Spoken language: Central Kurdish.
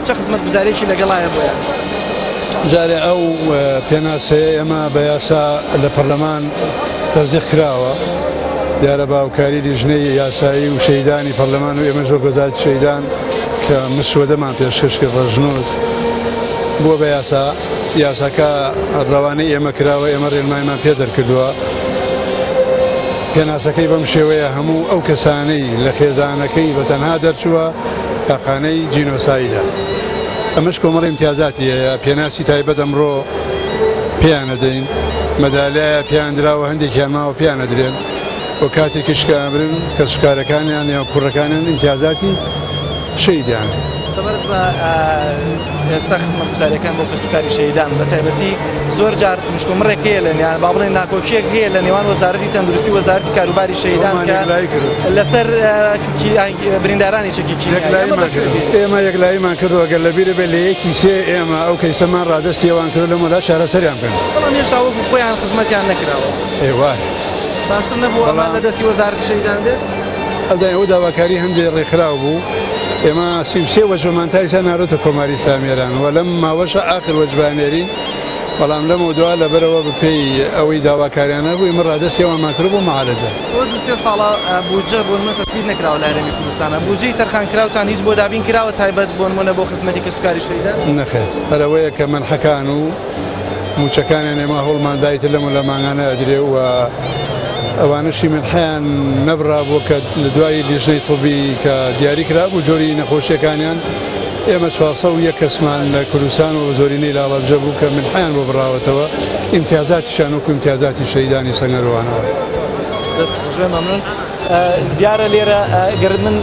چه خزمەت گوزارێکی لەگەڵایە بۆیە جارێ ئەو پێناسەیە ئێمە بە یاسا لە پەرلەمان تەزیق کراوە دیارە باوکاری لیژنەی یاسایی و شەیدانی پەرلەمان و ئێمە زۆر گۆزارەتی شەیدان کە مسودەمان پێشکەش کرد ڕژنۆز بووە بە یاساکە ڕەوانەی ئێمە کراوە ئێمە ڕێنمایمان پێ دەرکردووە پێناسەکەی بەم شێوەیە هەموو ئەو کەسانەی لە خێزانەکەی بە تەنها دەرچووە تاقانەی جینۆسایدا ئەمەش کۆمەڵی امتیازاتی هەیە پێناسی تایبەت ئەمڕۆ پێیان نەدەین مەدالیایە پێیان دراوە هەندێکیان ماوە پێیان نەدرێن بۆ کاتێکی شکابرن کە شکارەکانیان یا کوڕەکانیان امتیازاتی شەیدیان سەبارەت بە ئێستا خزمەت گوزاریەکان بۆ کەسوکاری شەیدان بە تایبەتی زۆر جار مشتومڕێک هەیە لە نێوان با بڵێن ناکۆکیەک هەیە لە نێوان وەزارەتی تەندروستی وەزارەتی کاروباری شەیدان کە لەسەر بریندارانی چەکیکی ئێمە یەکلاییمان کردووە گەر لەبیرە بێت لە یەکی سێ ئێمە ئەو کەیسەمان ڕادەستی ئەوان کردو لە مەلا چارەسەریان بکەن بەڵام هێشتا وەکو خۆیان خزمەتیان نەکراوە ئێوای باشتر نەبوو ئەمان لە دەستی وەزارەتی شەیدان بێت ئەدای ئەو داواکاری هەندێک ڕێکخراو بوو ئێمە سیمسێ وەجبەمان تایسا ناڕۆتە کۆماری سامیێران و لەم ماوەشە ئاخر وەجبانێرین بەڵام لەم وەدوا لەبەرەوە بپێی ئەوەی داواکاریانە بوو ئێمە ڕادەستی ئەوەمان کرد بۆ معالەجە سێ ساڵە بودجە بۆ نمونە تەسبیت نەکراوە لە هەرێمی کوردستانە بودجەی تەرخانکراوتان هیچ بۆ دابین کراوە تایبەت بۆ نمونە بۆ خزمەتی کەسوکاری شەیدان نەخێر هەرەوەیە کە منحەکان و موچەکانیان ئێمە هەوڵمان دایتر لەمە لە ماگانە ئەدرێ و ئەوانشی منحیان نەبرا بۆ کە لە دوای لیژنەی تۆبی کە دیاری کرا بوو جۆری نەخۆشیەکانیان ئێمە 401 کەسمان لە کوردستان و زۆرینەی لاڵەبجە بوو کە منحیان بۆ بڕاوەتەوە ئیمتیازاتیشان وەکو ئیمتیازاتی شەیدانی سەنگەروانەوە دەست مەمنون دیارە لێرە گەرد من